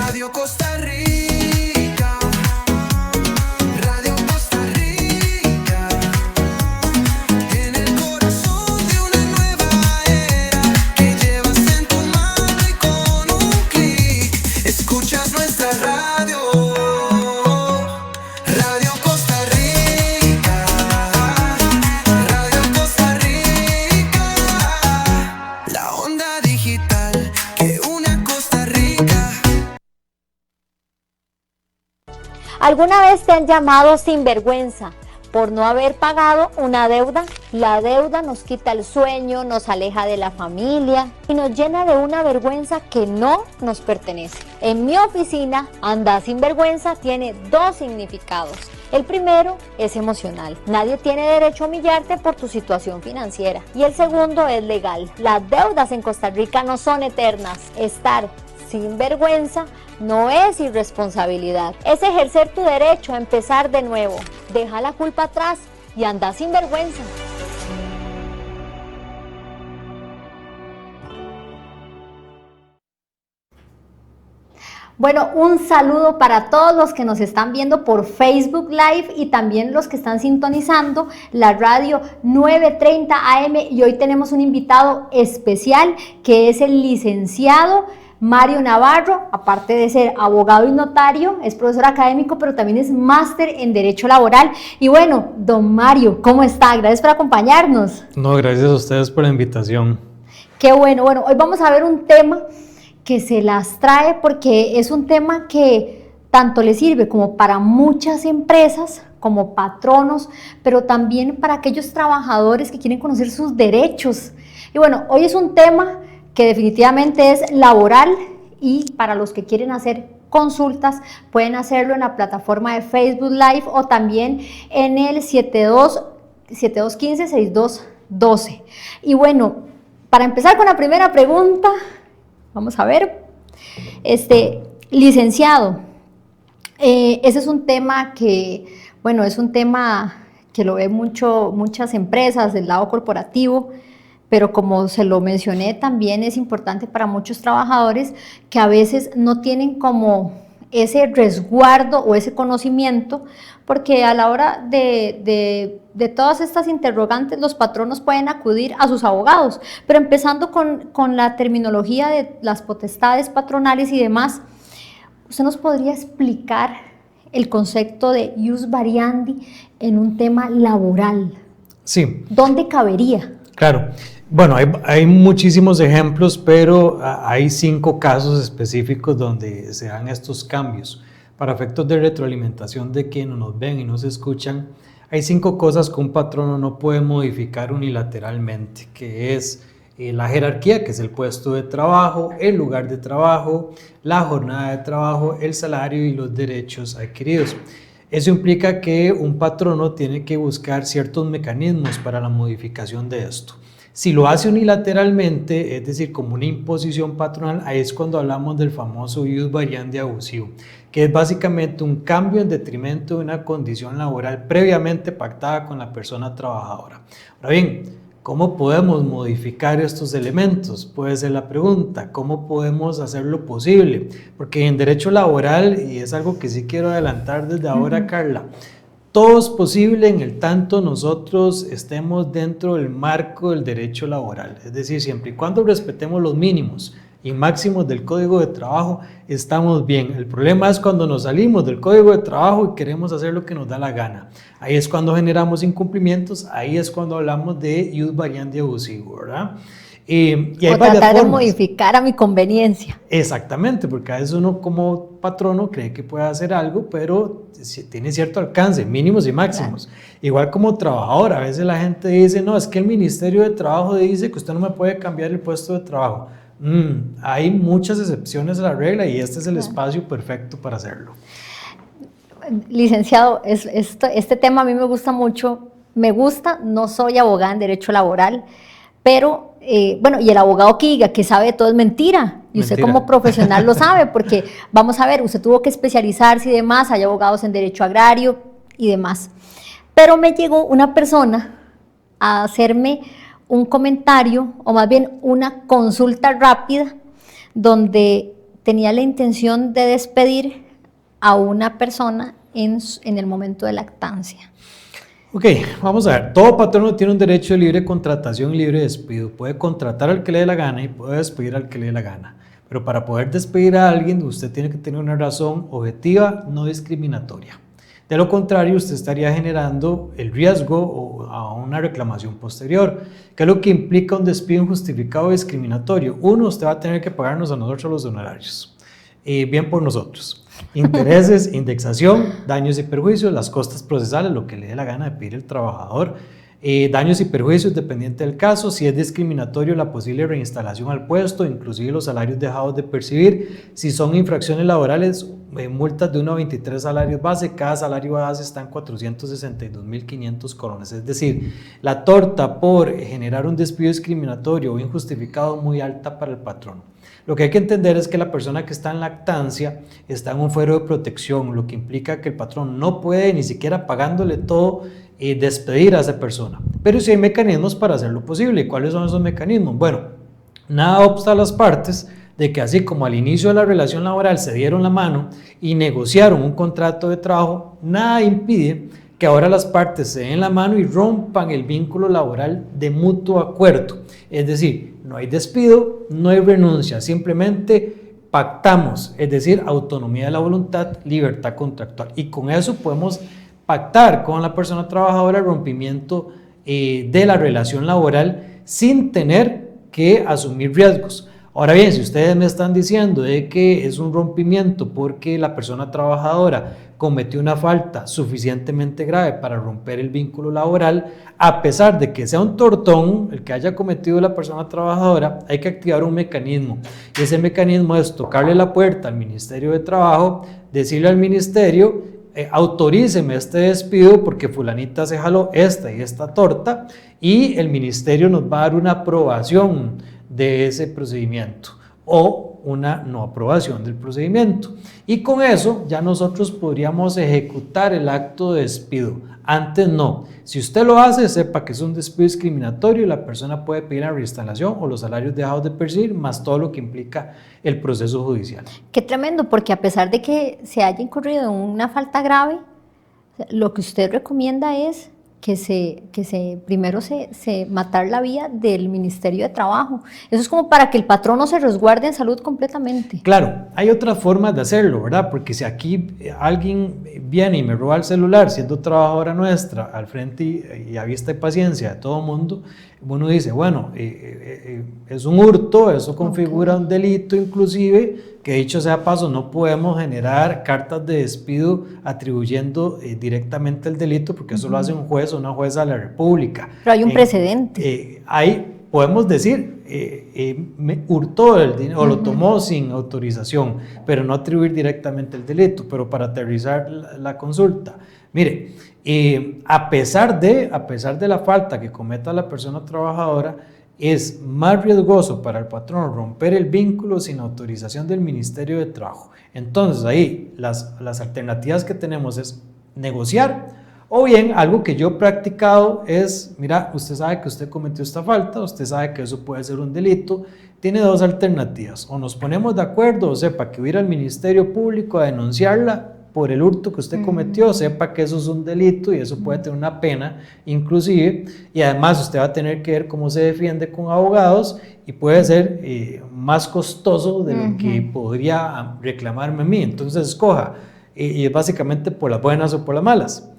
Radio Costa Rica, Radio Costa Rica, en el corazón de una nueva era que llevas en tu mano y con un clic escuchas nuestra radio. Radio Costa Rica, Radio Costa Rica, la onda digital que une a Costa Rica. ¿Alguna vez te han llamado sinvergüenza por no haber pagado una deuda? La deuda nos quita el sueño, nos aleja de la familia y nos llena de una vergüenza que no nos pertenece. En mi oficina, Anda Sinvergüenza tiene dos significados. El primero es emocional. Nadie tiene derecho a humillarte por tu situación financiera. Y el segundo es legal. Las deudas en Costa Rica no son eternas. Estar sin vergüenza no es irresponsabilidad. Es ejercer tu derecho a empezar de nuevo. Deja la culpa atrás y anda sin vergüenza. Bueno, un saludo para todos los que nos están viendo por Facebook Live y también los que están sintonizando la radio 930 AM, y hoy tenemos un invitado especial que es el licenciado Mario Navarro. Aparte de ser abogado y notario, es profesor académico, pero también es máster en Derecho Laboral. Y bueno, don Mario, ¿cómo está? Gracias por acompañarnos. No, gracias a ustedes por la invitación. Qué bueno. Bueno, hoy vamos a ver un tema que se las trae porque es un tema que tanto le sirve como para muchas empresas, como patronos, pero también para aquellos trabajadores que quieren conocer sus derechos. Y bueno, hoy es un tema que definitivamente es laboral, y para los que quieren hacer consultas pueden hacerlo en la plataforma de Facebook Live o también en el 7215-6212. Y bueno, para empezar con la primera pregunta, vamos a ver, licenciado, ese es un tema que, bueno, es un tema que lo ven muchas empresas del lado corporativo, pero como se lo mencioné, también es importante para muchos trabajadores que a veces no tienen como ese resguardo o ese conocimiento, porque a la hora de todas estas interrogantes los patronos pueden acudir a sus abogados, pero empezando con la terminología de las potestades patronales y demás, ¿usted nos podría explicar el concepto de ius variandi en un tema laboral? Sí. ¿Dónde cabería? Claro. Bueno, hay muchísimos ejemplos, pero hay 5 casos específicos donde se dan estos cambios. Para efectos de retroalimentación de quienes nos ven y nos escuchan, hay 5 cosas que un patrono no puede modificar unilateralmente, que es la jerarquía, que es el puesto de trabajo, el lugar de trabajo, la jornada de trabajo, el salario y los derechos adquiridos. Eso implica que un patrono tiene que buscar ciertos mecanismos para la modificación de esto. Si lo hace unilateralmente, es decir, como una imposición patronal, ahí es cuando hablamos del famoso ius variandi abusivo, que es básicamente un cambio en detrimento de una condición laboral previamente pactada con la persona trabajadora. Ahora bien, ¿cómo podemos modificar estos elementos? Puede ser la pregunta. ¿Cómo podemos hacerlo posible? Porque en derecho laboral, y es algo que sí quiero adelantar desde ahora, Carla, todo es posible en el tanto nosotros estemos dentro del marco del derecho laboral, es decir, siempre y cuando respetemos los mínimos y máximos del Código de Trabajo, estamos bien. El problema es cuando nos salimos del Código de Trabajo y queremos hacer lo que nos da la gana. Ahí es cuando generamos incumplimientos, ahí es cuando hablamos de ius variandi abusivo, ¿verdad? Y hay o tratar de modificar a mi conveniencia. Exactamente, porque a veces uno como patrono cree que puede hacer algo, pero tiene cierto alcance, mínimos y máximos. Claro. Igual como trabajador, a veces la gente dice, no, es que el Ministerio de Trabajo dice que usted no me puede cambiar el puesto de trabajo. Hay muchas excepciones a la regla y este es el espacio perfecto para hacerlo. Licenciado, este tema a mí me gusta mucho. No soy abogada en Derecho Laboral, pero bueno, y el abogado que diga que sabe de todo es mentira, y usted como profesional lo sabe, porque vamos a ver, usted tuvo que especializarse y demás, hay abogados en derecho agrario y demás, pero me llegó una persona a hacerme un comentario, o más bien una consulta rápida, donde tenía la intención de despedir a una persona en el momento de lactancia. Ok, vamos a ver. Todo patrono tiene un derecho de libre contratación y libre despido. Puede contratar al que le dé la gana y puede despedir al que le dé la gana. Pero para poder despedir a alguien, usted tiene que tener una razón objetiva, no discriminatoria. De lo contrario, usted estaría generando el riesgo a una reclamación posterior, que es lo que implica un despido injustificado o discriminatorio. Uno, usted va a tener que pagarnos a nosotros los honorarios. Bien por nosotros. Intereses, indexación, daños y perjuicios, las costas procesales, lo que le dé la gana de pedir el trabajador, daños y perjuicios dependiente del caso, si es discriminatorio la posible reinstalación al puesto, inclusive los salarios dejados de percibir, si son infracciones laborales, multas de 1 a 23 salarios base, cada salario base está en 462.500 colones, es decir, la torta por generar un despido discriminatorio o injustificado muy alta para el patrón. Lo que hay que entender es que la persona que está en lactancia está en un fuero de protección, lo que implica que el patrón no puede, ni siquiera pagándole todo, despedir a esa persona. Pero sí hay mecanismos para hacerlo posible. ¿Y cuáles son esos mecanismos? Bueno, nada obsta a las partes de que así como al inicio de la relación laboral se dieron la mano y negociaron un contrato de trabajo, nada impide que ahora las partes se den la mano y rompan el vínculo laboral de mutuo acuerdo. Es decir, no hay despido, no hay renuncia, simplemente pactamos, es decir, autonomía de la voluntad, libertad contractual. Y con eso podemos pactar con la persona trabajadora el rompimiento de la relación laboral sin tener que asumir riesgos. Ahora bien, si ustedes me están diciendo de que es un rompimiento porque la persona trabajadora cometió una falta suficientemente grave para romper el vínculo laboral, a pesar de que sea un tortón el que haya cometido la persona trabajadora, hay que activar un mecanismo. Y ese mecanismo es tocarle la puerta al Ministerio de Trabajo, decirle al Ministerio, autoríceme este despido porque fulanita se jaló esta y esta torta, y el Ministerio nos va a dar una aprobación de ese procedimiento o una no aprobación del procedimiento, y con eso ya nosotros podríamos ejecutar el acto de despido. Antes no. Si usted lo hace, sepa que es un despido discriminatorio y la persona puede pedir la reinstalación o los salarios dejados de percibir, más todo lo que implica el proceso judicial. Qué tremendo, porque a pesar de que se haya incurrido en una falta grave, lo que usted recomienda es que primero se matar la vía del Ministerio de Trabajo. Eso es como para que el patrono se resguarde en salud completamente. Claro, hay otras formas de hacerlo, ¿verdad? Porque si aquí alguien viene y me roba el celular siendo trabajadora nuestra al frente y a vista y paciencia de todo el mundo, uno dice, bueno, es un hurto, eso configura un delito inclusive, que dicho sea paso, no podemos generar cartas de despido atribuyendo directamente el delito, porque eso lo hace un juez o una jueza de la República. Pero hay un precedente. Ahí podemos decir, me hurtó el dinero o lo tomó sin autorización, pero no atribuir directamente el delito. Pero para aterrizar la consulta, mire, a pesar de la falta que cometa la persona trabajadora, es más riesgoso para el patrón romper el vínculo sin autorización del Ministerio de Trabajo. Entonces ahí las alternativas que tenemos es negociar, o bien algo que yo he practicado es, mira, usted sabe que usted cometió esta falta, usted sabe que eso puede ser un delito, tiene dos alternativas: o nos ponemos de acuerdo, o sepa que ir al Ministerio Público a denunciarla por el hurto que usted cometió, sepa que eso es un delito y eso puede tener una pena inclusive, y además usted va a tener que ver cómo se defiende con abogados y puede ser más costoso de lo que podría reclamarme a mí. Entonces escoja, y es básicamente por las buenas o por las malas.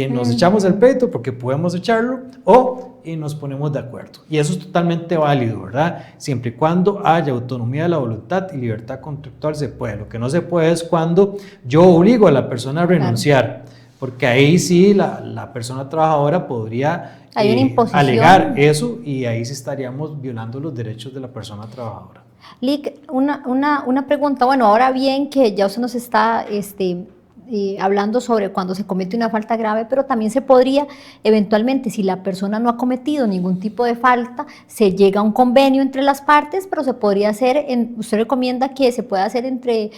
Nos echamos el pleito porque podemos echarlo, o nos ponemos de acuerdo. Y eso es totalmente válido, ¿verdad? Siempre y cuando haya autonomía de la voluntad y libertad contractual se puede. Lo que no se puede es cuando yo obligo a la persona a renunciar, porque ahí sí la persona trabajadora podría alegar eso, y ahí sí estaríamos violando los derechos de la persona trabajadora. Lic, una pregunta. Bueno, ahora bien que ya usted nos está hablando sobre cuando se comete una falta grave, pero también se podría, eventualmente, si la persona no ha cometido ningún tipo de falta, se llega a un convenio entre las partes, pero se podría hacer, usted recomienda que se pueda hacer entre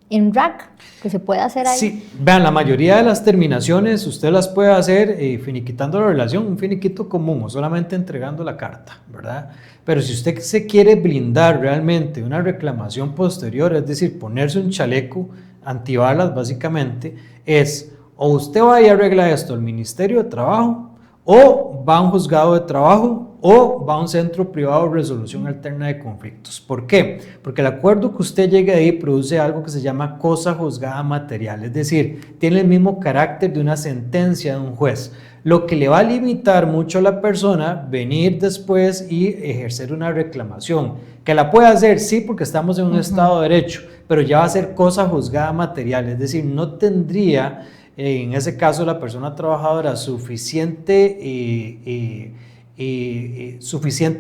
en RAC, que se puede hacer ahí. Sí, vean, la mayoría de las terminaciones usted las puede hacer finiquitando la relación, un finiquito común o solamente entregando la carta, ¿verdad? Pero si usted se quiere blindar realmente una reclamación posterior, es decir, ponerse un chaleco antibalas básicamente, es o usted va y arregla esto al Ministerio de Trabajo, o va a un juzgado de trabajo, o va a un centro privado de resolución alterna de conflictos. ¿Por qué? Porque el acuerdo que usted llegue ahí produce algo que se llama cosa juzgada material, es decir, tiene el mismo carácter de una sentencia de un juez, lo que le va a limitar mucho a la persona venir después y ejercer una reclamación, que la puede hacer, sí, porque estamos en un Estado de Derecho, pero ya va a ser cosa juzgada material, es decir, no tendría en ese caso la persona trabajadora suficiente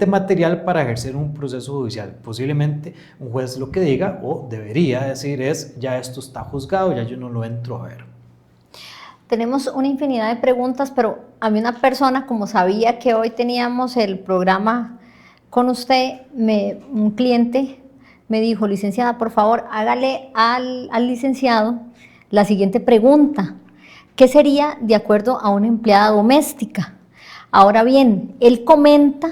material para ejercer un proceso judicial. Posiblemente un juez lo que diga o debería decir es, ya esto está juzgado, ya yo no lo entro a ver. Tenemos una infinidad de preguntas, pero a mí una persona, como sabía que hoy teníamos el programa con usted, un cliente me dijo, licenciada, por favor, hágale al licenciado la siguiente pregunta. ¿Qué sería de acuerdo a una empleada doméstica? Ahora bien, él comenta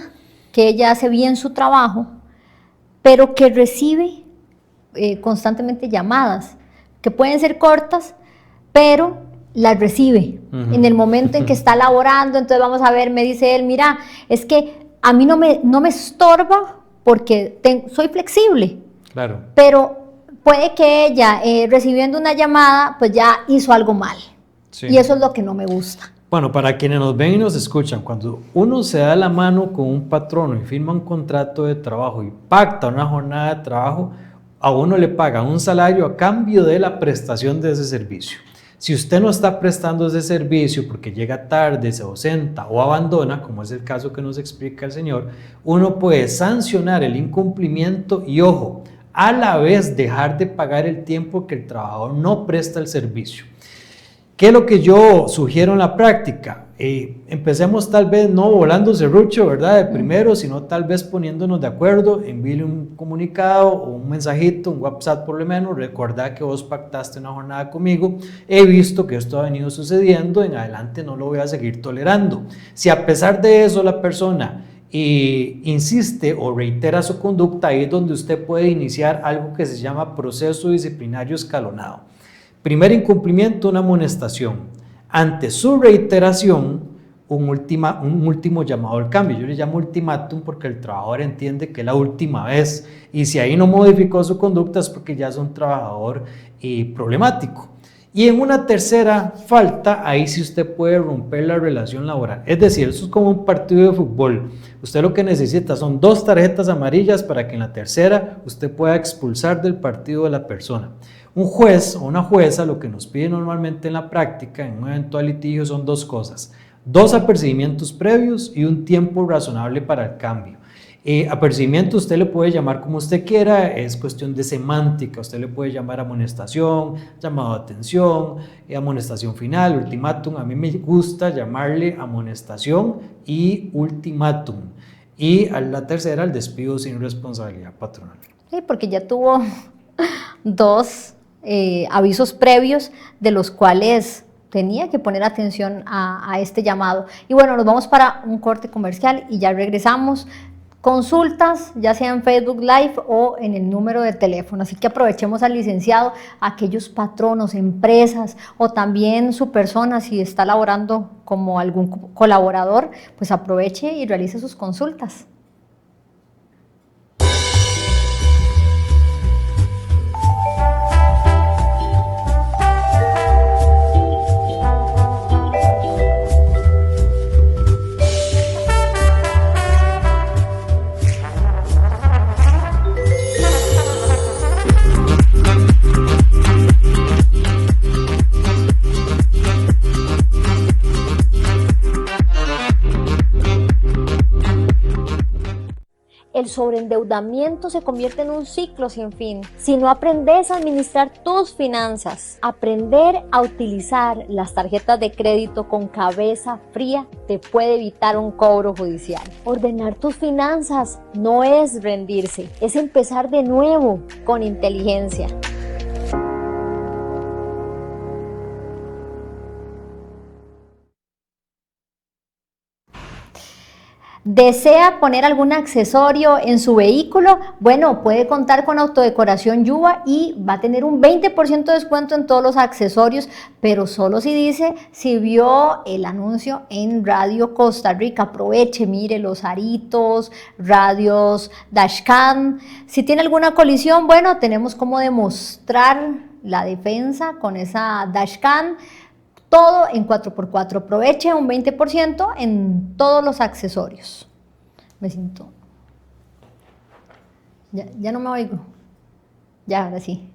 que ella hace bien su trabajo, pero que recibe constantemente llamadas, que pueden ser cortas, pero las recibe en el momento en que está laborando. Entonces vamos a ver, me dice él, mira, es que a mí no me estorba porque soy flexible, claro, pero puede que ella recibiendo una llamada pues ya hizo algo mal. Sí. Y eso es lo que no me gusta. Bueno, para quienes nos ven y nos escuchan, cuando uno se da la mano con un patrono y firma un contrato de trabajo y pacta una jornada de trabajo, a uno le pagan un salario a cambio de la prestación de ese servicio. Si usted no está prestando ese servicio porque llega tarde, se ausenta o abandona, como es el caso que nos explica el señor, uno puede sancionar el incumplimiento y, ojo, a la vez dejar de pagar el tiempo que el trabajador no presta el servicio. ¿Qué es lo que yo sugiero en la práctica? Empecemos tal vez no volando serrucho, ¿verdad? De primero, sino tal vez poniéndonos de acuerdo, envíele un comunicado o un mensajito, un WhatsApp por lo menos, recordá que vos pactaste una jornada conmigo, he visto que esto ha venido sucediendo, en adelante no lo voy a seguir tolerando. Si a pesar de eso la persona insiste o reitera su conducta, ahí es donde usted puede iniciar algo que se llama proceso disciplinario escalonado. Primer incumplimiento, una amonestación. Ante su reiteración, un último llamado al cambio. Yo le llamo ultimátum porque el trabajador entiende que es la última vez y si ahí no modificó su conducta es porque ya es un trabajador problemático. Y en una tercera falta, ahí sí usted puede romper la relación laboral. Es decir, eso es como un partido de fútbol. Usted lo que necesita son 2 tarjetas amarillas para que en la tercera usted pueda expulsar del partido de la persona. Un juez o una jueza lo que nos pide normalmente en la práctica, en un eventual litigio, son 2 cosas. 2 apercibimientos previos y un tiempo razonable para el cambio. Apercibimiento usted le puede llamar como usted quiera, es cuestión de semántica, usted le puede llamar amonestación, llamado de atención, amonestación final, ultimátum. A mí me gusta llamarle amonestación y ultimátum. Y a la tercera, el despido sin responsabilidad patronal. Sí, porque ya tuvo 2 avisos previos de los cuales tenía que poner atención a este llamado. Y bueno, nos vamos para un corte comercial y ya regresamos. Consultas, ya sea en Facebook Live o en el número de teléfono. Así que aprovechemos al licenciado, a aquellos patronos, empresas o también su persona, si está laborando como algún colaborador, pues aproveche y realice sus consultas. El sobreendeudamiento se convierte en un ciclo sin fin si no aprendes a administrar tus finanzas. Aprender a utilizar las tarjetas de crédito con cabeza fría te puede evitar un cobro judicial. Ordenar tus finanzas no es rendirse, es empezar de nuevo con inteligencia. ¿Desea poner algún accesorio en su vehículo? Bueno, puede contar con autodecoración Yuba y va a tener un 20% de descuento en todos los accesorios, pero solo si vio el anuncio en Radio Costa Rica. Aproveche, mire los aritos, radios, dashcam. Si tiene alguna colisión, bueno, tenemos cómo demostrar la defensa con esa dashcam. Todo en 4x4. Aproveche un 20% en todos los accesorios. Me siento. Ya no me oigo. Ya, ahora sí.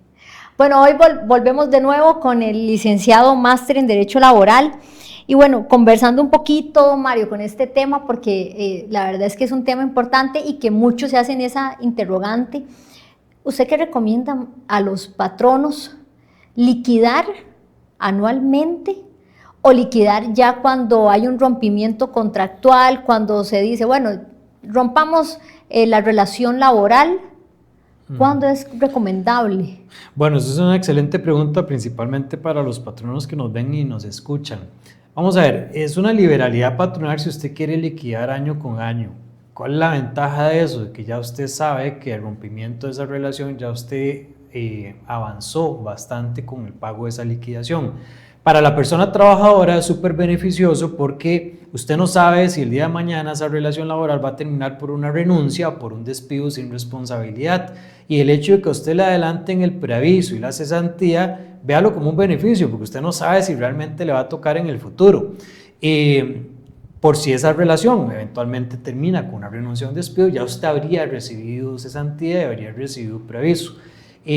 Bueno, hoy volvemos de nuevo con el licenciado máster en Derecho Laboral. Y bueno, conversando un poquito, Mario, con este tema, porque la verdad es que es un tema importante y que muchos se hacen esa interrogante. ¿Usted qué recomienda a los patronos? ¿Liquidar anualmente o liquidar ya cuando hay un rompimiento contractual, cuando se dice, bueno, rompamos la relación laboral? ¿Cuándo es recomendable? Bueno, eso es una excelente pregunta, principalmente para los patronos que nos ven y nos escuchan. Vamos a ver, es una liberalidad patronal si usted quiere liquidar año con año. ¿Cuál es la ventaja de eso? De que ya usted sabe que el rompimiento de esa relación, ya usted avanzó bastante con el pago de esa liquidación. Para la persona trabajadora es súper beneficioso porque usted no sabe si el día de mañana esa relación laboral va a terminar por una renuncia o por un despido sin responsabilidad. Y el hecho de que a usted le adelanten el preaviso y la cesantía, véalo como un beneficio porque usted no sabe si realmente le va a tocar en el futuro. Por si esa relación eventualmente termina con una renuncia o un despido, ya usted habría recibido cesantía y habría recibido preaviso.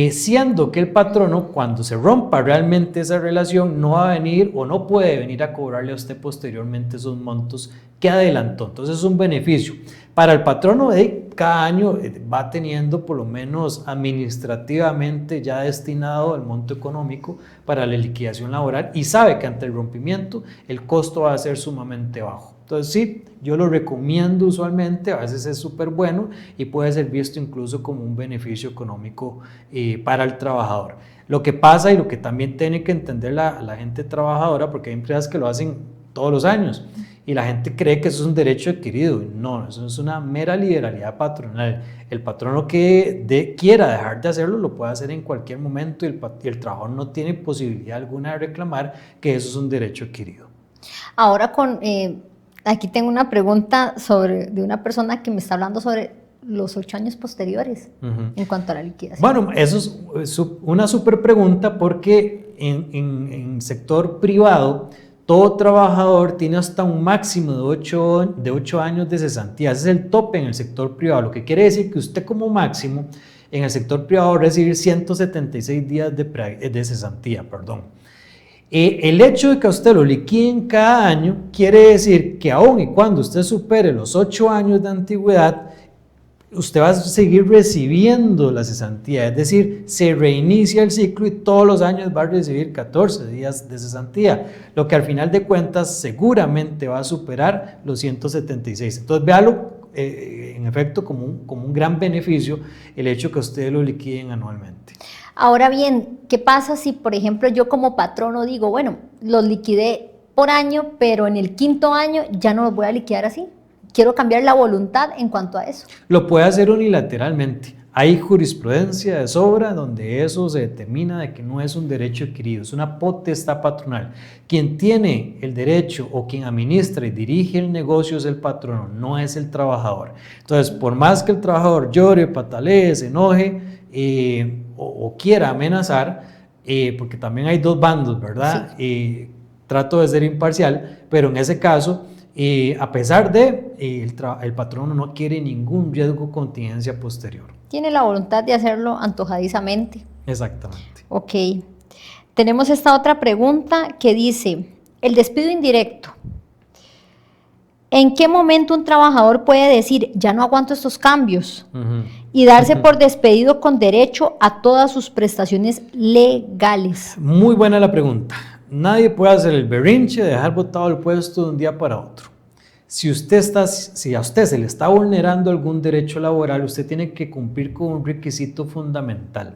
Siendo que el patrono, cuando se rompa realmente esa relación, no va a venir o no puede venir a cobrarle a usted posteriormente esos montos que adelantó. Entonces es un beneficio. Para el patrono, cada año va teniendo por lo menos administrativamente ya destinado el monto económico para la liquidación laboral y sabe que ante el rompimiento el costo va a ser sumamente bajo. Entonces sí, yo lo recomiendo usualmente, a veces es súper bueno y puede ser visto incluso como un beneficio económico para el trabajador. Lo que pasa y lo que también tiene que entender la gente trabajadora, porque hay empresas que lo hacen todos los años y la gente cree que eso es un derecho adquirido. No, eso es una mera liberalidad patronal. El patrono que quiera dejar de hacerlo lo puede hacer en cualquier momento y el trabajador no tiene posibilidad alguna de reclamar que eso es un derecho adquirido. Ahora aquí tengo una pregunta de una persona que me está hablando sobre los 8 años posteriores en cuanto a la liquidación. Bueno, eso es una súper pregunta porque en sector privado todo trabajador tiene hasta un máximo de 8 años de cesantía. Ese es el tope en el sector privado, lo que quiere decir que usted como máximo en el sector privado va a recibir 176 días de cesantía. El hecho de que a usted lo liquiden cada año quiere decir que aun y cuando usted supere los 8 años de antigüedad, usted va a seguir recibiendo la cesantía, es decir, se reinicia el ciclo y todos los años va a recibir 14 días de cesantía, lo que al final de cuentas seguramente va a superar los 176. Entonces véalo en efecto como un gran beneficio el hecho que ustedes lo liquiden anualmente. Ahora bien, ¿qué pasa si, por ejemplo, yo como patrono digo, bueno, los liquidé por año, pero en el 5.º año ya no los voy a liquidar así? Quiero cambiar la voluntad en cuanto a eso. Lo puede hacer unilateralmente. Hay jurisprudencia de sobra donde eso se determina de que no es un derecho adquirido, es una potestad patronal. Quien tiene el derecho o quien administra y dirige el negocio es el patrono, no es el trabajador. Entonces, por más que el trabajador llore, patalee, se enoje o quiera amenazar, porque también hay dos bandos, ¿verdad? Sí. Trato de ser imparcial, pero en ese caso, a pesar de el patrono no quiere ningún riesgo o contingencia posterior. Tiene la voluntad de hacerlo antojadizamente. Exactamente. Ok. Tenemos esta otra pregunta que dice, el despido indirecto. ¿En qué momento un trabajador puede decir, ya no aguanto estos cambios? Y darse por despedido con derecho a todas sus prestaciones legales. Muy buena la pregunta. Nadie puede hacer el berrinche de dejar botado el puesto de un día para otro. Si a usted se le está vulnerando algún derecho laboral, usted tiene que cumplir con un requisito fundamental.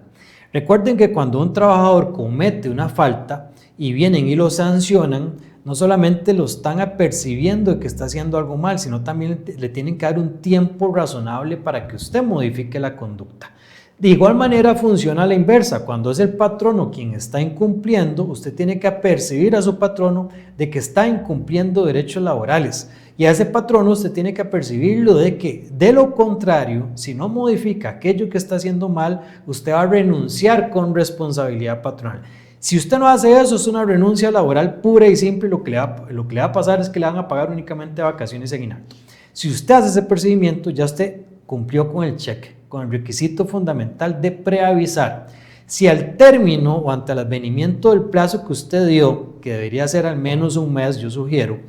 Recuerden que cuando un trabajador comete una falta y vienen y lo sancionan, no solamente lo están apercibiendo de que está haciendo algo mal, sino también le tienen que dar un tiempo razonable para que usted modifique la conducta. De igual manera funciona a la inversa. Cuando es el patrono quien está incumpliendo, usted tiene que apercibir a su patrono de que está incumpliendo derechos laborales. Y a ese patrono usted tiene que apercibirlo de que, de lo contrario, si no modifica aquello que está haciendo mal, usted va a renunciar con responsabilidad patronal. Si usted no hace eso, es una renuncia laboral pura y simple. Lo que le va a pasar es que le van a pagar únicamente vacaciones y aguinaldo. Si usted hace ese procedimiento, ya usted cumplió con el cheque, con el requisito fundamental de preavisar. Si al término o ante el advenimiento del plazo que usted dio, que debería ser al menos un mes, yo sugiero,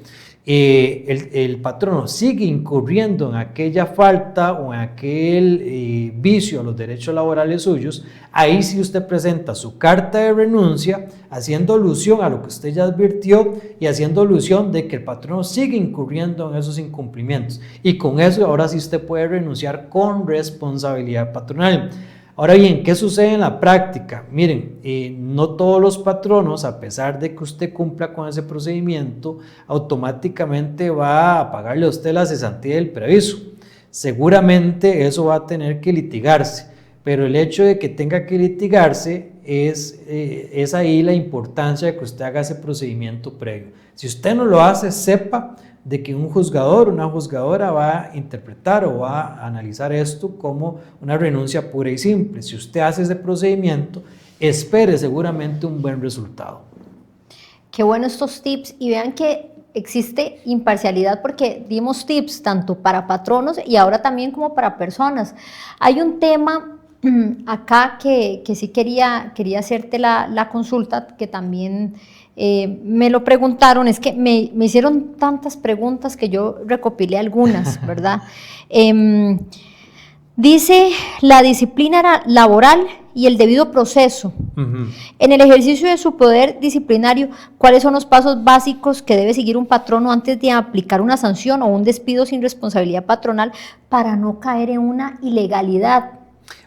el patrono sigue incurriendo en aquella falta o en aquel vicio a los derechos laborales suyos, ahí sí usted presenta su carta de renuncia haciendo alusión a lo que usted ya advirtió y haciendo alusión de que el patrono sigue incurriendo en esos incumplimientos, y con eso ahora sí usted puede renunciar con responsabilidad patronal. Ahora bien, ¿qué sucede en la práctica? Miren, no todos los patronos, a pesar de que usted cumpla con ese procedimiento, automáticamente va a pagarle a usted la cesantía del preaviso. Seguramente eso va a tener que litigarse, pero el hecho de que tenga que litigarse es ahí la importancia de que usted haga ese procedimiento previo. Si usted no lo hace, sepa de que un juzgador o una juzgadora va a interpretar o va a analizar esto como una renuncia pura y simple. Si usted hace ese procedimiento, espere seguramente un buen resultado. Qué bueno estos tips, y vean que existe imparcialidad porque dimos tips tanto para patronos y ahora también como para personas. Hay un tema acá que sí quería hacerte la consulta, que también me lo preguntaron, es que me hicieron tantas preguntas que yo recopilé algunas, ¿verdad? Dice la disciplina laboral y el debido proceso. En el ejercicio de su poder disciplinario, ¿cuáles son los pasos básicos que debe seguir un patrono antes de aplicar una sanción o un despido sin responsabilidad patronal para no caer en una ilegalidad?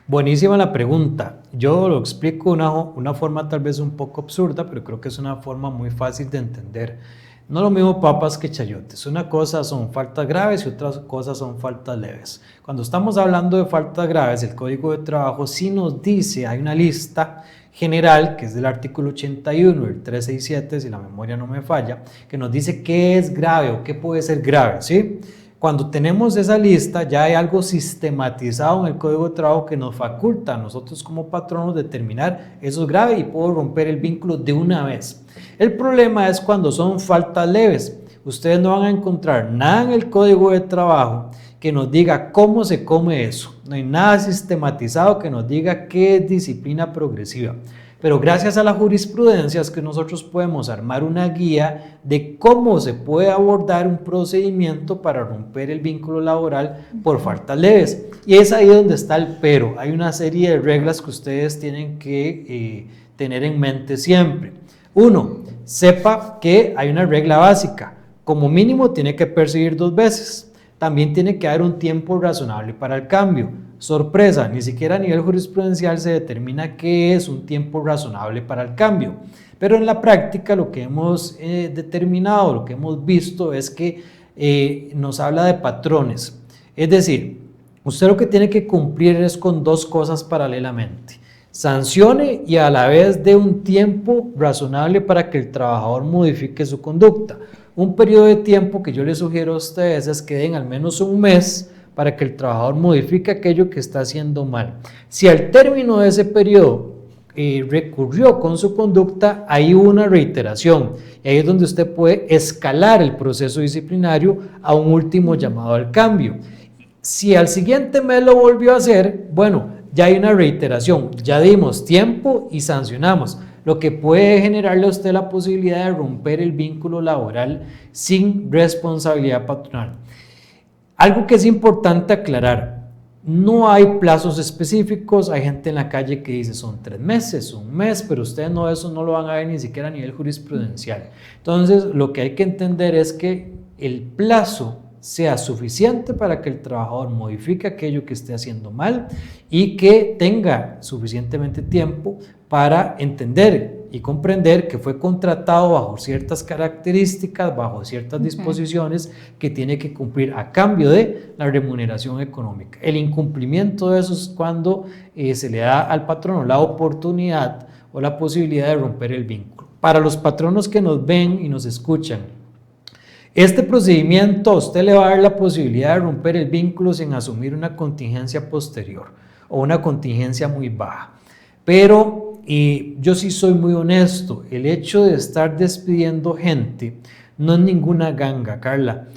Buenísima la pregunta. Yo lo explico de una forma tal vez un poco absurda, pero creo que es una forma muy fácil de entender. No lo mismo papas que chayotes. Una cosa son faltas graves y otras cosas son faltas leves. Cuando estamos hablando de faltas graves, el Código de Trabajo sí nos dice, hay una lista general que es del artículo 81 del 367, si la memoria no me falla, que nos dice qué es grave o qué puede ser grave, ¿sí? Cuando tenemos esa lista, ya hay algo sistematizado en el Código de Trabajo que nos faculta a nosotros como patronos determinar eso es grave y puedo romper el vínculo de una vez. El problema es cuando son faltas leves. Ustedes no van a encontrar nada en el Código de Trabajo que nos diga cómo se come eso. No hay nada sistematizado que nos diga qué es disciplina progresiva. Pero gracias a la jurisprudencia es que nosotros podemos armar una guía de cómo se puede abordar un procedimiento para romper el vínculo laboral por faltas leves. Y es ahí donde está el pero. Hay una serie de reglas que ustedes tienen que tener en mente siempre. Uno, sepa que hay una regla básica. Como mínimo tiene que percibir 2 veces. También tiene que haber un tiempo razonable para el cambio. Sorpresa, ni siquiera a nivel jurisprudencial se determina qué es un tiempo razonable para el cambio. Pero en la práctica lo que hemos determinado, lo que hemos visto es que nos habla de patrones. Es decir, usted lo que tiene que cumplir es con 2 cosas paralelamente. Sancione y a la vez dé un tiempo razonable para que el trabajador modifique su conducta. Un periodo de tiempo que yo les sugiero a ustedes es que den al menos un mes para que el trabajador modifique aquello que está haciendo mal. Si al término de ese periodo recurrió con su conducta, hay una reiteración. Y ahí es donde usted puede escalar el proceso disciplinario a un último llamado al cambio. Si al siguiente mes lo volvió a hacer, bueno, ya hay una reiteración, ya dimos tiempo y sancionamos, lo que puede generarle a usted la posibilidad de romper el vínculo laboral sin responsabilidad patronal. Algo que es importante aclarar, no hay plazos específicos. Hay gente en la calle que dice son 3 meses, un mes, pero ustedes eso no lo van a ver ni siquiera a nivel jurisprudencial. Entonces lo que hay que entender es que el plazo sea suficiente para que el trabajador modifique aquello que esté haciendo mal y que tenga suficientemente tiempo para entender y comprender que fue contratado bajo ciertas características, bajo ciertas disposiciones que tiene que cumplir a cambio de la remuneración económica. El incumplimiento de eso es cuando se le da al patrono la oportunidad o la posibilidad de romper el vínculo. Para los patronos que nos ven y nos escuchan, este procedimiento a usted le va a dar la posibilidad de romper el vínculo sin asumir una contingencia posterior o una contingencia muy baja. Pero yo sí soy muy honesto, el hecho de estar despidiendo gente no es ninguna ganga, Carla.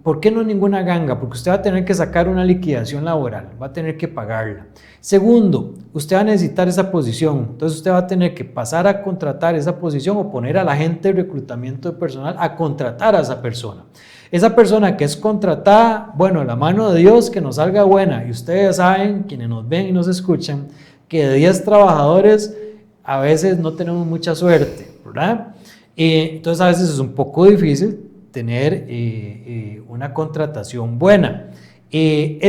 ¿Por qué no es ninguna ganga? Porque usted va a tener que sacar una liquidación laboral, va a tener que pagarla. Segundo, usted va a necesitar esa posición, entonces usted va a tener que pasar a contratar esa posición o poner a la gente de reclutamiento de personal a contratar a esa persona. Esa persona que es contratada, bueno, la mano de Dios que nos salga buena, y ustedes saben, quienes nos ven y nos escuchan, que de 10 trabajadores a veces no tenemos mucha suerte, ¿verdad? Entonces a veces es un poco difícil tener una contratación buena. Y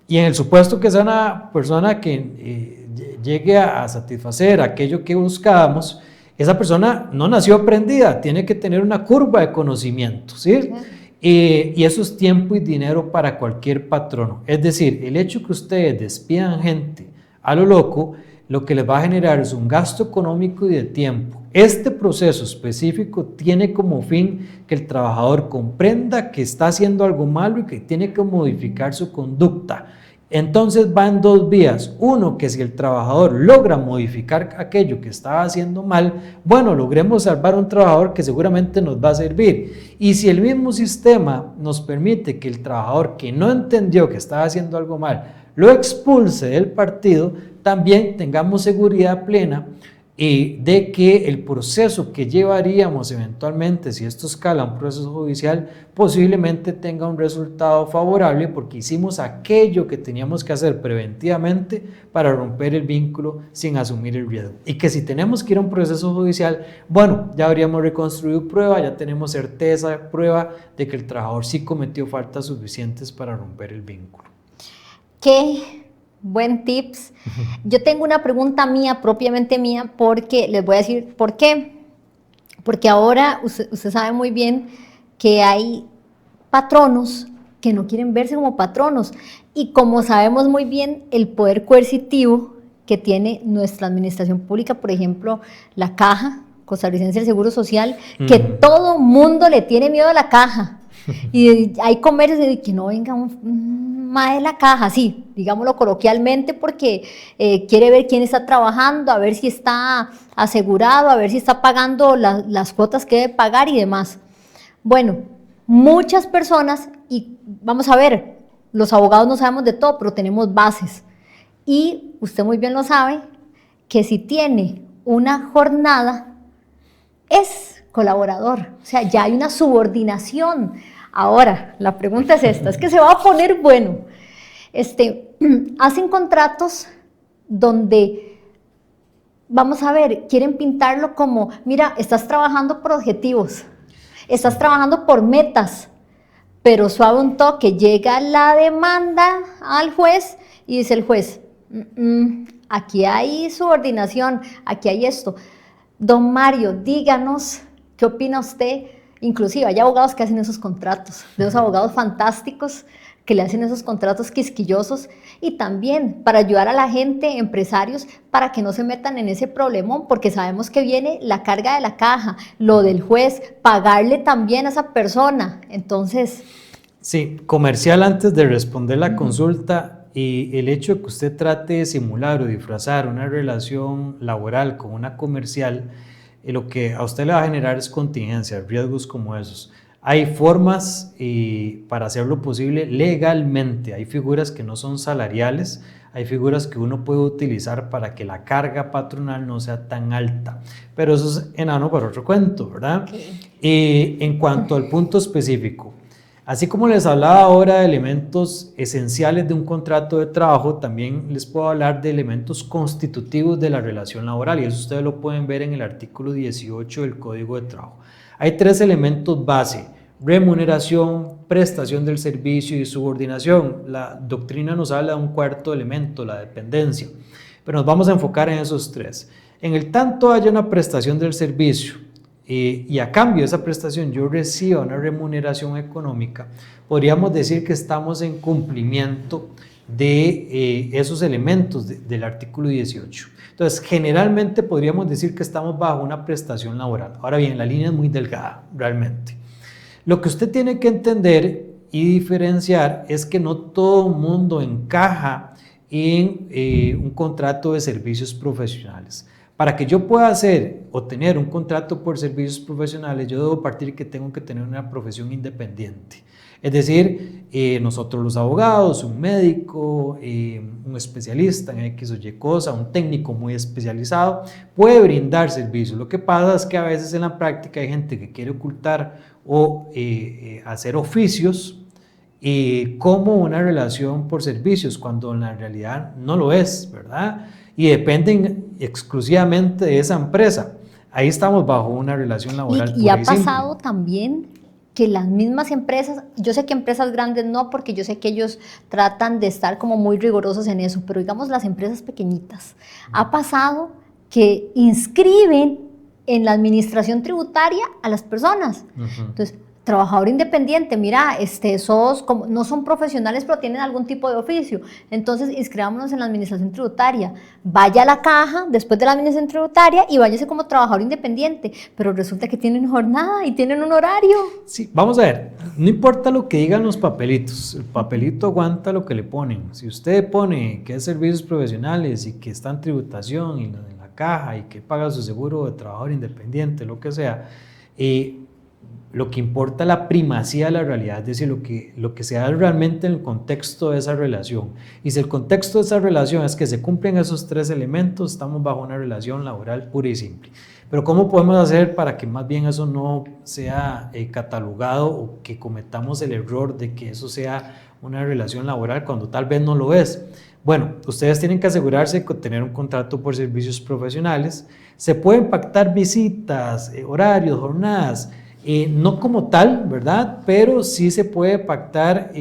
en el supuesto que sea una persona que llegue a satisfacer aquello que buscábamos, esa persona no nació aprendida, tiene que tener una curva de conocimiento, ¿sí? Y eso es tiempo y dinero para cualquier patrono. Es decir, el hecho que ustedes despidan gente a lo loco, lo que les va a generar es un gasto económico y de tiempo. Este proceso específico tiene como fin que el trabajador comprenda que está haciendo algo malo y que tiene que modificar su conducta. Entonces va en dos vías. Uno, que si el trabajador logra modificar aquello que estaba haciendo mal, bueno, logremos salvar a un trabajador que seguramente nos va a servir. Y si el mismo sistema nos permite que el trabajador que no entendió que estaba haciendo algo mal, lo expulse del partido, también tengamos seguridad plena de que el proceso que llevaríamos eventualmente, si esto escala un proceso judicial, posiblemente tenga un resultado favorable porque hicimos aquello que teníamos que hacer preventivamente para romper el vínculo sin asumir el riesgo. Y que si tenemos que ir a un proceso judicial, bueno, ya habríamos reconstruido prueba, ya tenemos certeza, prueba de que el trabajador sí cometió faltas suficientes para romper el vínculo. Qué buen tips. Yo tengo una pregunta mía, propiamente mía, porque les voy a decir por qué. Porque ahora usted sabe muy bien que hay patronos que no quieren verse como patronos. Y como sabemos muy bien el poder coercitivo que tiene nuestra administración pública, por ejemplo, la Caja Costarricense del Seguro Social, que todo mundo le tiene miedo a la Caja. Y hay comercios que no venga un mae de la Caja, sí, digámoslo coloquialmente, porque quiere ver quién está trabajando, a ver si está asegurado, a ver si está pagando las cuotas que debe pagar y demás. Bueno, muchas personas, y vamos a ver, los abogados no sabemos de todo, pero tenemos bases. Y usted muy bien lo sabe, que si tiene una jornada, es colaborador, o sea, ya hay una subordinación. Ahora, la pregunta es esta, es que se va a poner bueno. Hacen contratos donde, vamos a ver, quieren pintarlo como, mira, estás trabajando por objetivos, estás trabajando por metas, pero suave un toque, llega la demanda al juez y dice el juez, aquí hay subordinación, aquí hay esto. Don Mario, díganos, ¿qué opina usted? Inclusive hay abogados que hacen esos contratos, de esos abogados fantásticos que le hacen esos contratos quisquillosos y también para ayudar a la gente, empresarios, para que no se metan en ese problemón, porque sabemos que viene la carga de la Caja, lo del juez, pagarle también a esa persona. Entonces... Sí, comercial antes de responder la consulta, y el hecho de que usted trate de simular o disfrazar una relación laboral con una comercial, lo que a usted le va a generar es contingencia, riesgos como esos. Hay formas para hacerlo posible legalmente, hay figuras que no son salariales, hay figuras que uno puede utilizar para que la carga patronal no sea tan alta, pero eso es enano para otro cuento, ¿verdad? Okay. En cuanto al punto específico, así como les hablaba ahora de elementos esenciales de un contrato de trabajo, también les puedo hablar de elementos constitutivos de la relación laboral, y eso ustedes lo pueden ver en el artículo 18 del Código de Trabajo. Hay tres elementos base: remuneración, prestación del servicio y subordinación. La doctrina nos habla de un cuarto elemento, la dependencia, pero nos vamos a enfocar en esos tres. En el tanto haya una prestación del servicio y a cambio de esa prestación yo reciba una remuneración económica, podríamos decir que estamos en cumplimiento de esos elementos del artículo 18. Entonces, generalmente podríamos decir que estamos bajo una prestación laboral. Ahora bien, la línea es muy delgada, realmente. Lo que usted tiene que entender y diferenciar es que no todo el mundo encaja en un contrato de servicios profesionales. Para que yo pueda hacer o tener un contrato por servicios profesionales, yo debo partir que tengo que tener una profesión independiente. Es decir, nosotros los abogados, un médico, un especialista en X o Y cosa, un técnico muy especializado, puede brindar servicios. Lo que pasa es que a veces en la práctica hay gente que quiere ocultar o hacer oficios como una relación por servicios, cuando en la realidad no lo es, ¿verdad? Y dependen exclusivamente de esa empresa. Ahí estamos bajo una relación laboral. Y ha pasado también que las mismas empresas, yo sé que empresas grandes no, porque yo sé que ellos tratan de estar como muy rigurosos en eso, pero digamos las empresas pequeñitas, ha pasado que inscriben en la administración tributaria a las personas. Entonces, trabajador independiente, mira, no son profesionales, pero tienen algún tipo de oficio. Entonces, inscribámonos en la administración tributaria. Vaya a la caja después de la administración tributaria y váyase como trabajador independiente. Pero resulta que tienen jornada y tienen un horario. Sí, vamos a ver, no importa lo que digan los papelitos, el papelito aguanta lo que le ponen. Si usted pone que es servicios profesionales y que está en tributación y en la caja y que paga su seguro de trabajador independiente, lo que sea, lo que importa es la primacía de la realidad, es decir, lo que se da realmente en el contexto de esa relación. Y si el contexto de esa relación es que se cumplen esos tres elementos, estamos bajo una relación laboral pura y simple. Pero ¿cómo podemos hacer para que más bien eso no sea catalogado o que cometamos el error de que eso sea una relación laboral cuando tal vez no lo es? Bueno, ustedes tienen que asegurarse de tener un contrato por servicios profesionales. Se pueden pactar visitas, horarios, jornadas, no como tal, ¿verdad? Pero sí se puede pactar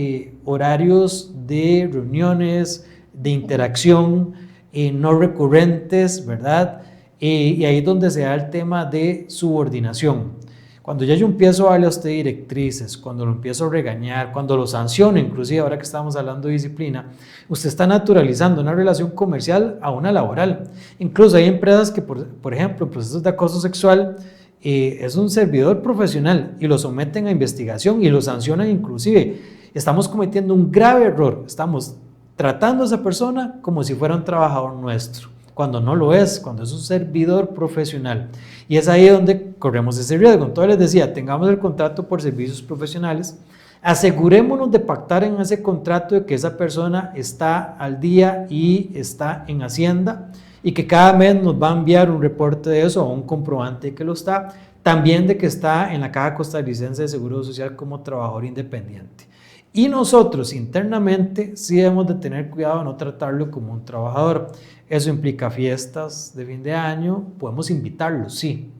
horarios de reuniones, de interacción, no recurrentes, ¿verdad? Y ahí es donde se da el tema de subordinación. Cuando ya yo empiezo a darle a usted directrices, cuando lo empiezo a regañar, cuando lo sanciono, inclusive ahora que estamos hablando de disciplina, usted está naturalizando una relación comercial a una laboral. Incluso hay empresas que, por ejemplo, en procesos de acoso sexual, es un servidor profesional y lo someten a investigación y lo sancionan inclusive. Estamos cometiendo un grave error, estamos tratando a esa persona como si fuera un trabajador nuestro, cuando no lo es, cuando es un servidor profesional. Y es ahí donde corremos ese riesgo. Entonces les decía, tengamos el contrato por servicios profesionales, asegurémonos de pactar en ese contrato de que esa persona está al día y está en Hacienda, y que cada mes nos va a enviar un reporte de eso o un comprobante de que lo está, también de que está en la Caja Costarricense de Seguro Social como trabajador independiente. Y nosotros internamente sí debemos de tener cuidado de no tratarlo como un trabajador. Eso implica fiestas de fin de año, podemos invitarlo, sí,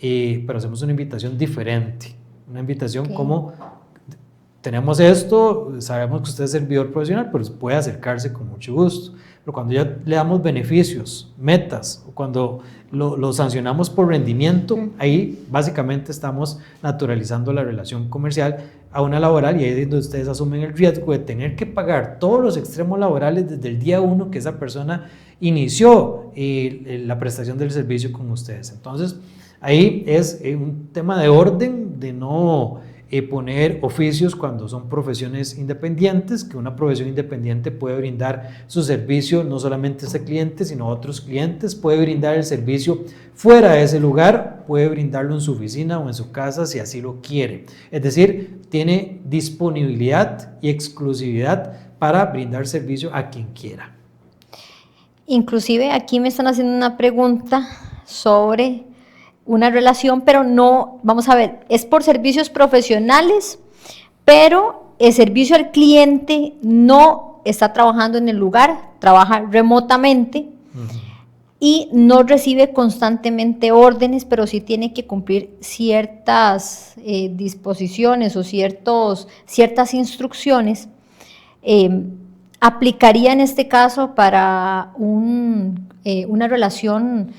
pero hacemos una invitación diferente, una invitación como: tenemos esto, sabemos que usted es servidor profesional, pero puede acercarse con mucho gusto. Pero cuando ya le damos beneficios, metas, o cuando lo sancionamos por rendimiento, ahí básicamente estamos naturalizando la relación comercial a una laboral, y ahí es donde ustedes asumen el riesgo de tener que pagar todos los extremos laborales desde el día 1 que esa persona inició la prestación del servicio con ustedes. Entonces, ahí es un tema de orden, de no poner oficios cuando son profesiones independientes, que una profesión independiente puede brindar su servicio no solamente a ese cliente, sino a otros clientes, puede brindar el servicio fuera de ese lugar, puede brindarlo en su oficina o en su casa si así lo quiere. Es decir, tiene disponibilidad y exclusividad para brindar servicio a quien quiera. Inclusive aquí me están haciendo una pregunta sobre una relación, pero no, vamos a ver, es por servicios profesionales, pero el servicio al cliente no está trabajando en el lugar, trabaja remotamente y no recibe constantemente órdenes, pero sí tiene que cumplir ciertas disposiciones o ciertas instrucciones. Aplicaría en este caso para una relación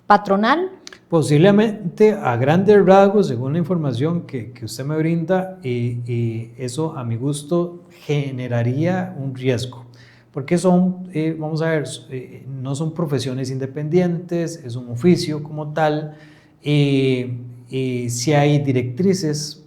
patronal? Posiblemente a grandes rasgos, según la información que usted me brinda, y eso a mi gusto generaría un riesgo, porque son, vamos a ver, no son profesiones independientes, es un oficio como tal, si hay directrices,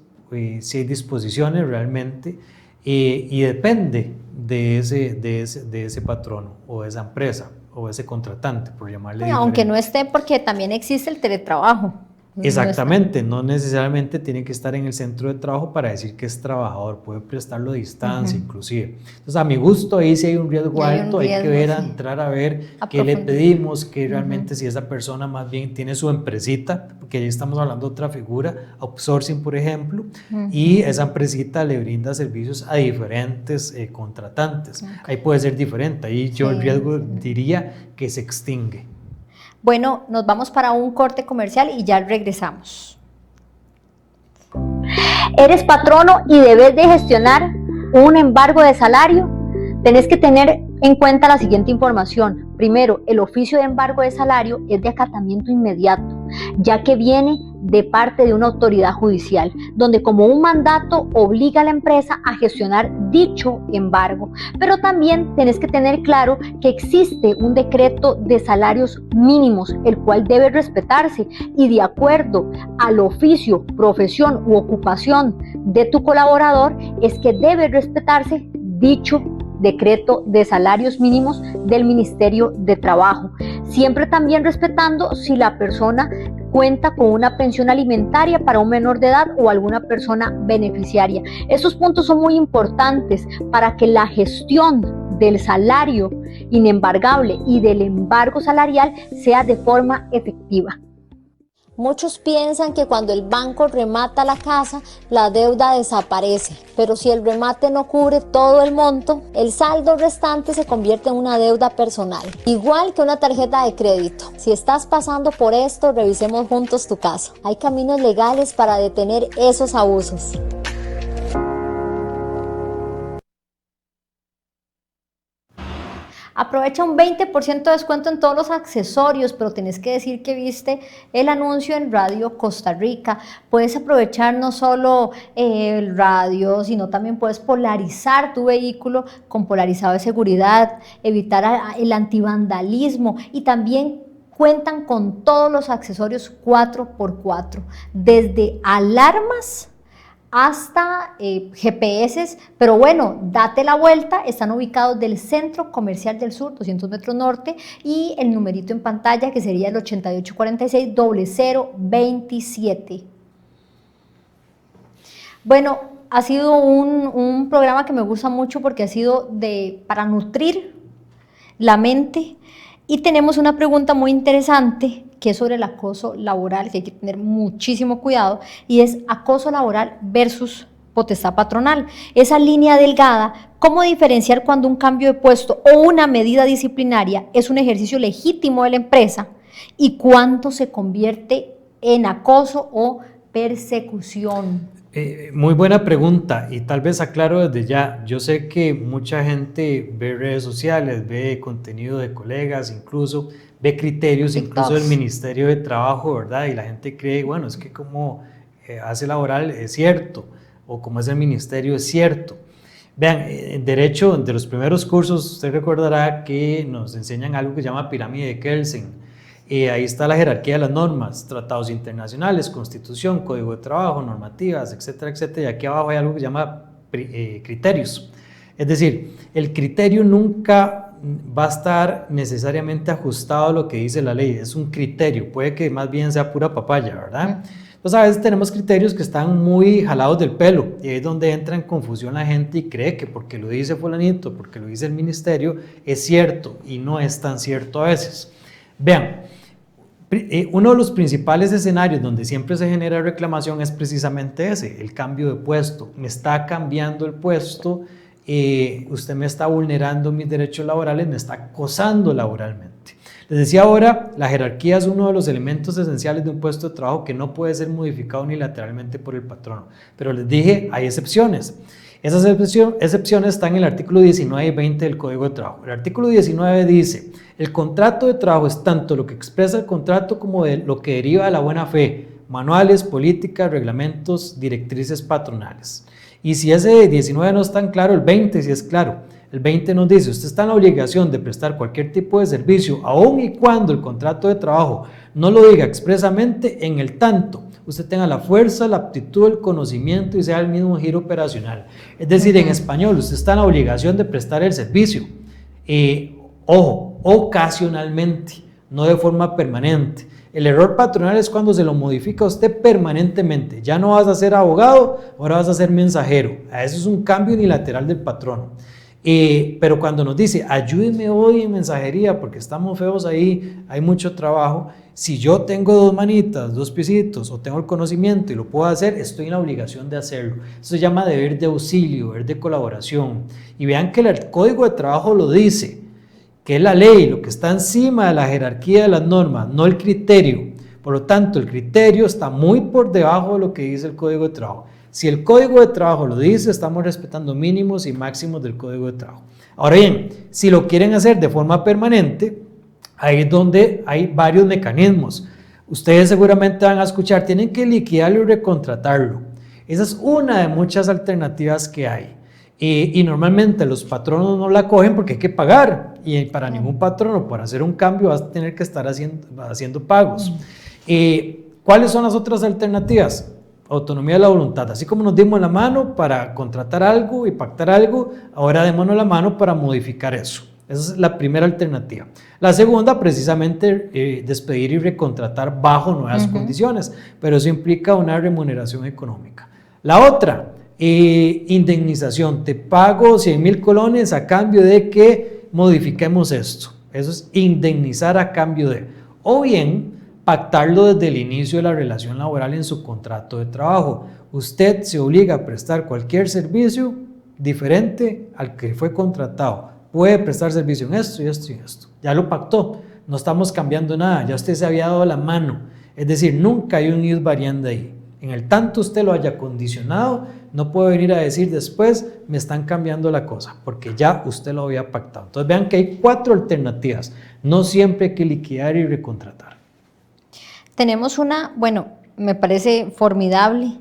si hay disposiciones realmente, y depende de ese patrono o de esa empresa o ese contratante, por llamarle Aunque diferente. no esté, porque también existe el teletrabajo. Exactamente, no necesariamente tiene que estar en el centro de trabajo para decir que es trabajador, puede prestarlo a distancia inclusive. Entonces, a mi gusto, ahí sí hay un riesgo alto, hay que ver, entrar a ver qué le pedimos, que realmente si esa persona más bien tiene su empresita, porque ahí estamos hablando de otra figura, outsourcing por ejemplo, y esa empresita le brinda servicios a diferentes contratantes. Ahí puede ser diferente, ahí yo el riesgo diría que se extingue. Bueno, nos vamos para un corte comercial y ya regresamos. ¿Eres patrono y debes de gestionar un embargo de salario? Tenés que tener en cuenta la siguiente información. Primero, el oficio de embargo de salario es de acatamiento inmediato, ya que viene de parte de una autoridad judicial, donde como un mandato obliga a la empresa a gestionar dicho embargo. Pero también tenés que tener claro que existe un decreto de salarios mínimos, el cual debe respetarse, y de acuerdo al oficio, profesión u ocupación de tu colaborador es que debe respetarse dicho decreto de salarios mínimos del Ministerio de Trabajo, siempre también respetando si la persona cuenta con una pensión alimentaria para un menor de edad o alguna persona beneficiaria. Estos puntos son muy importantes para que la gestión del salario inembargable y del embargo salarial sea de forma efectiva. Muchos piensan que cuando el banco remata la casa, la deuda desaparece, pero si el remate no cubre todo el monto, el saldo restante se convierte en una deuda personal, igual que una tarjeta de crédito. Si estás pasando por esto, revisemos juntos tu caso. Hay caminos legales para detener esos abusos. Aprovecha un 20% de descuento en todos los accesorios, pero tenés que decir que viste el anuncio en Radio Costa Rica. Puedes aprovechar no solo el radio, sino también puedes polarizar tu vehículo con polarizado de seguridad, evitar el antivandalismo, y también cuentan con todos los accesorios 4x4, desde alarmas hasta GPS, pero bueno, date la vuelta. Están ubicados del Centro Comercial del Sur, 200 metros norte, y el numerito en pantalla que sería el 8846-0027. Bueno, ha sido un programa que me gusta mucho porque ha sido para nutrir la mente, y tenemos una pregunta muy interesante que es sobre el acoso laboral, que hay que tener muchísimo cuidado, y es acoso laboral versus potestad patronal. Esa línea delgada, ¿cómo diferenciar cuando un cambio de puesto o una medida disciplinaria es un ejercicio legítimo de la empresa y cuánto se convierte en acoso o persecución? Muy buena pregunta, y tal vez aclaro desde ya. Yo sé que mucha gente ve redes sociales, ve contenido de colegas, incluso ve criterios, incluso del Ministerio de Trabajo, ¿verdad? Y la gente cree, bueno, es que como hace laboral es cierto, o como es el ministerio es cierto. Vean, en derecho, de los primeros cursos, usted recordará que nos enseñan algo que se llama pirámide de Kelsen. Ahí está la jerarquía de las normas, tratados internacionales, constitución, código de trabajo, normativas, etcétera, etcétera. Y aquí abajo hay algo que se llama criterios. Es decir, el criterio nunca va a estar necesariamente ajustado a lo que dice la ley, es un criterio, puede que más bien sea pura papaya, ¿verdad? Entonces a veces tenemos criterios que están muy jalados del pelo, y ahí es donde entra en confusión la gente y cree que porque lo dice fulanito, porque lo dice el ministerio, es cierto, y no es tan cierto a veces. Vean, uno de los principales escenarios donde siempre se genera reclamación es precisamente ese, el cambio de puesto. Me está cambiando el puesto, usted me está vulnerando mis derechos laborales, me está acosando laboralmente. Les decía ahora, la jerarquía es uno de los elementos esenciales de un puesto de trabajo que no puede ser modificado unilateralmente por el patrono, pero les dije, hay excepciones. Esas excepciones están en el artículo 19 y 20 del Código de Trabajo. El artículo 19 dice, el contrato de trabajo es tanto lo que expresa el contrato como de lo que deriva de la buena fe, manuales, políticas, reglamentos, directrices patronales. Y si ese 19 no es tan claro, el 20 sí es claro. El 20 nos dice, usted está en la obligación de prestar cualquier tipo de servicio, aun y cuando el contrato de trabajo no lo diga expresamente, en el tanto usted tenga la fuerza, la aptitud, el conocimiento y sea el mismo giro operacional. Es decir, en español, usted está en la obligación de prestar el servicio. Ojo, ocasionalmente, no de forma permanente. El error patronal es cuando se lo modifica a usted permanentemente. Ya no vas a ser abogado, ahora vas a ser mensajero. Eso es un cambio unilateral del patrón. Pero cuando nos dice, ayúdeme hoy en mensajería porque estamos feos ahí, hay mucho trabajo, si yo tengo dos manitas, dos piecitos o tengo el conocimiento y lo puedo hacer, estoy en la obligación de hacerlo. Eso se llama deber de auxilio, deber de colaboración. Y vean que el Código de Trabajo lo dice, que es la ley, lo que está encima de la jerarquía de las normas, no el criterio. Por lo tanto, el criterio está muy por debajo de lo que dice el Código de Trabajo. Si el Código de Trabajo lo dice, estamos respetando mínimos y máximos del Código de Trabajo. Ahora bien, si lo quieren hacer de forma permanente, ahí es donde hay varios mecanismos. Ustedes seguramente van a escuchar, tienen que liquidarlo y recontratarlo. Esa es una de muchas alternativas que hay. Y normalmente los patronos no la cogen porque hay que pagar. Y para ningún patrono, por hacer un cambio, vas a tener que estar haciendo pagos. ¿Cuáles son las otras alternativas? Autonomía de la voluntad. Así como nos dimos la mano para contratar algo y pactar algo, ahora démonos la mano para modificar eso. Esa es la primera alternativa. La segunda, precisamente, despedir y recontratar bajo nuevas condiciones, pero eso implica una remuneración económica. La otra, indemnización. Te pago 100,000 colones a cambio de que modifiquemos esto. Eso es indemnizar a cambio de. O bien, pactarlo desde el inicio de la relación laboral en su contrato de trabajo. Usted se obliga a prestar cualquier servicio diferente al que fue contratado. Puede prestar servicio en esto y esto y esto. Ya lo pactó, no estamos cambiando nada, ya usted se había dado la mano. Es decir, nunca hay un ius variandi ahí. En el tanto usted lo haya condicionado, no puede venir a decir después, me están cambiando la cosa, porque ya usted lo había pactado. Entonces vean que hay 4 alternativas. No siempre hay que liquidar y recontratar. Tenemos una, bueno, me parece formidable.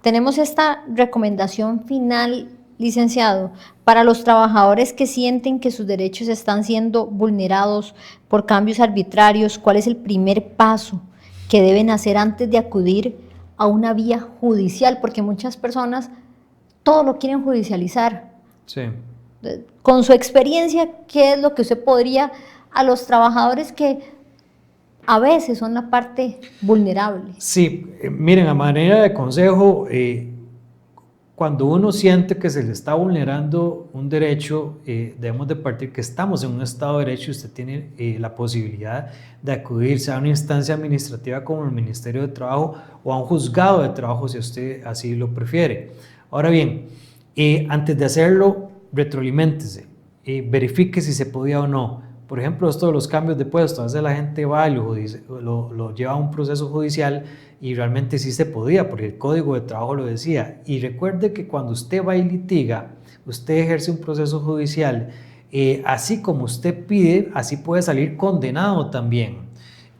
Tenemos esta recomendación final, licenciado, para los trabajadores que sienten que sus derechos están siendo vulnerados por cambios arbitrarios. ¿Cuál es el primer paso que deben hacer antes de acudir a una vía judicial? Porque muchas personas todo lo quieren judicializar. Sí. Con su experiencia, ¿qué es lo que usted podría a los trabajadores que a veces son la parte vulnerable? Sí, miren, a manera de consejo, cuando uno siente que se le está vulnerando un derecho, debemos de partir que estamos en un Estado de Derecho y usted tiene la posibilidad de acudirse a una instancia administrativa como el Ministerio de Trabajo o a un juzgado de trabajo si usted así lo prefiere. Ahora bien, antes de hacerlo, retroaliméntese, verifique si se podía o no. Por ejemplo, esto de los cambios de puesto, a veces la gente va y lo lleva a un proceso judicial y realmente sí se podía, porque el Código de Trabajo lo decía. Y recuerde que cuando usted va y litiga, usted ejerce un proceso judicial, así como usted pide, así puede salir condenado también.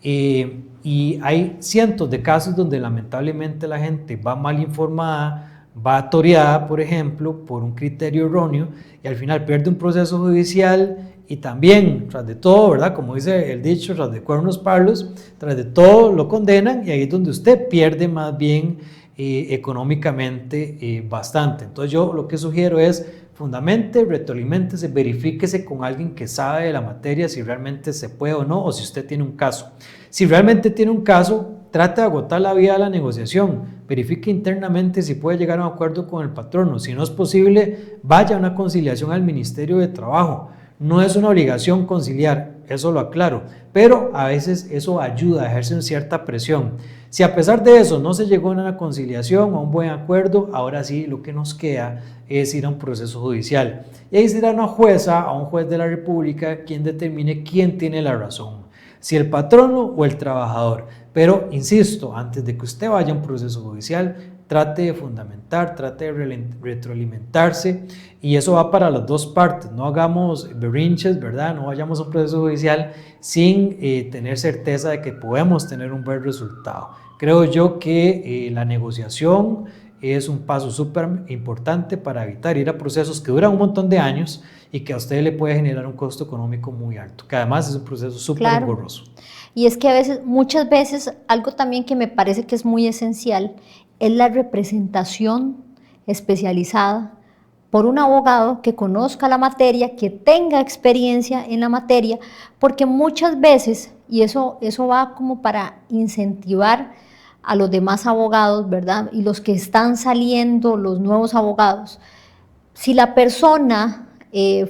Y hay cientos de casos donde lamentablemente la gente va mal informada, va toreada, por ejemplo, por un criterio erróneo y al final pierde un proceso judicial. Y también, tras de todo, ¿verdad? Como dice el dicho, tras de cuernos palos, tras de todo lo condenan y ahí es donde usted pierde más bien económicamente bastante. Entonces yo lo que sugiero es, fundamente, retroaliméntese, verifíquese con alguien que sabe de la materia si realmente se puede o no, o si usted tiene un caso. Si realmente tiene un caso, trate de agotar la vía de la negociación, verifique internamente si puede llegar a un acuerdo con el patrono. Si no es posible, vaya a una conciliación al Ministerio de Trabajo. No es una obligación conciliar, eso lo aclaro, pero a veces eso ayuda, ejerce cierta presión. Si a pesar de eso no se llegó a una conciliación o a un buen acuerdo, ahora sí lo que nos queda es ir a un proceso judicial. Y ahí será una jueza, a un juez de la República, quien determine quién tiene la razón, si el patrono o el trabajador. Pero, insisto, antes de que usted vaya a un proceso judicial, trate de fundamentar, trate de retroalimentarse, y eso va para las dos partes. No hagamos berrinches, ¿verdad? No vayamos a un proceso judicial sin tener certeza de que podemos tener un buen resultado. Creo yo que la negociación es un paso súper importante para evitar ir a procesos que duran un montón de años y que a usted le puede generar un costo económico muy alto, que además es un proceso súper engorroso. Y es que a veces, muchas veces, algo también que me parece que es muy esencial es la representación especializada por un abogado que conozca la materia, que tenga experiencia en la materia, porque muchas veces, y eso va como para incentivar a los demás abogados, ¿verdad? Y los que están saliendo, los nuevos abogados, si la persona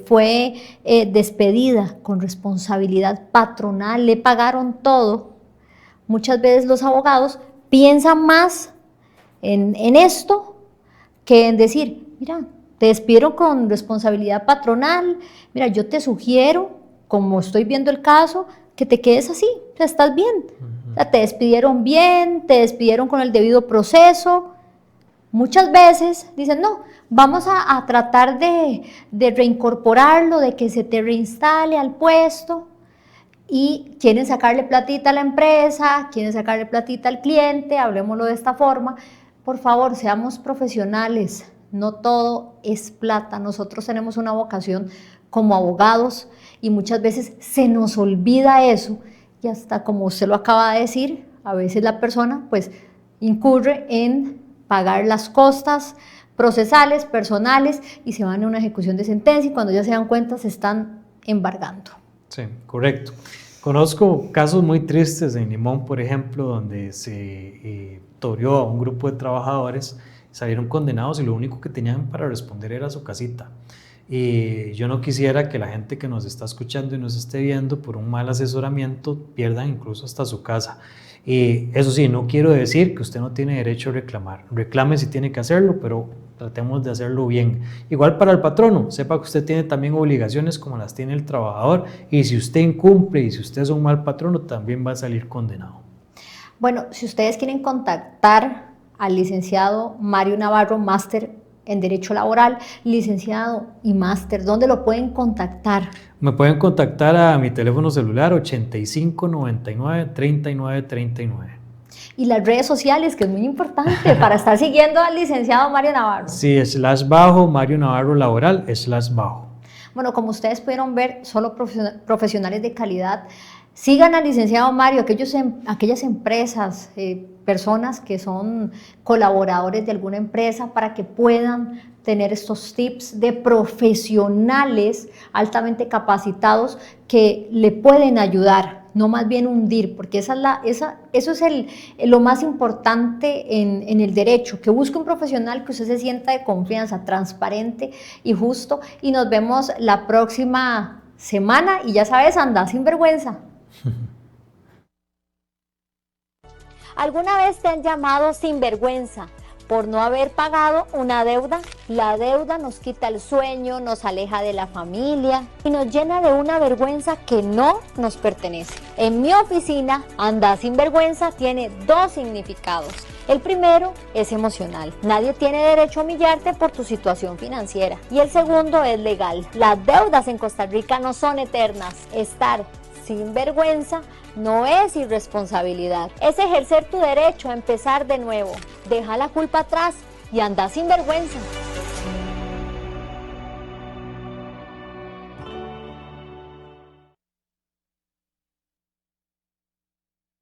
fue despedida con responsabilidad patronal, le pagaron todo, muchas veces los abogados piensan más en esto que en decir, mira, te despidieron con responsabilidad patronal, mira, yo te sugiero, como estoy viendo el caso, que te quedes así, o sea, estás bien. O sea, te despidieron bien, te despidieron con el debido proceso. Muchas veces dicen, no, vamos a tratar de reincorporarlo, de que se te reinstale al puesto, y quieren sacarle platita a la empresa, quieren sacarle platita al cliente, hablemoslo de esta forma. Por favor, seamos profesionales, no todo es plata. Nosotros tenemos una vocación como abogados y muchas veces se nos olvida eso, y hasta como usted lo acaba de decir, a veces la persona pues incurre en pagar las costas procesales, personales, y se van a una ejecución de sentencia, y cuando ya se dan cuenta se están embargando. Sí, correcto. Conozco casos muy tristes en Limón, por ejemplo, donde se toreó a un grupo de trabajadores, salieron condenados y lo único que tenían para responder era su casita. Yo no quisiera que la gente que nos está escuchando y nos esté viendo por un mal asesoramiento pierdan incluso hasta su casa. Eso sí, no quiero decir que usted no tiene derecho a reclamar. Reclame si tiene que hacerlo, pero tratemos de hacerlo bien. Igual para el patrono, sepa que usted tiene también obligaciones como las tiene el trabajador, y si usted incumple y si usted es un mal patrono, también va a salir condenado. Bueno, si ustedes quieren contactar al licenciado Mario Navarro, máster en Derecho Laboral, licenciado y máster, ¿dónde lo pueden contactar? Me pueden contactar a mi teléfono celular 85 99 39 39. Y las redes sociales, que es muy importante para estar siguiendo al licenciado Mario Navarro. Sí, /bajo, Mario Navarro Laboral, /bajo. Bueno, como ustedes pudieron ver, solo profesionales de calidad. Sigan al licenciado Mario, aquellas empresas, personas que son colaboradores de alguna empresa, para que puedan tener estos tips de profesionales altamente capacitados que le pueden ayudar, no más bien hundir, porque eso es lo más importante en el derecho, que busque un profesional que usted se sienta de confianza, transparente y justo. Y nos vemos la próxima semana, y ya sabes, anda sin vergüenza. ¿Alguna vez te han llamado sinvergüenza por no haber pagado una deuda? La deuda nos quita el sueño, nos aleja de la familia y nos llena de una vergüenza que no nos pertenece. En mi oficina, Anda sin vergüenza tiene dos significados. El primero es emocional. Nadie tiene derecho a humillarte por tu situación financiera. Y el segundo es legal. Las deudas en Costa Rica no son eternas. Estar sin vergüenza no es irresponsabilidad, es ejercer tu derecho a empezar de nuevo. Deja la culpa atrás y anda sin vergüenza.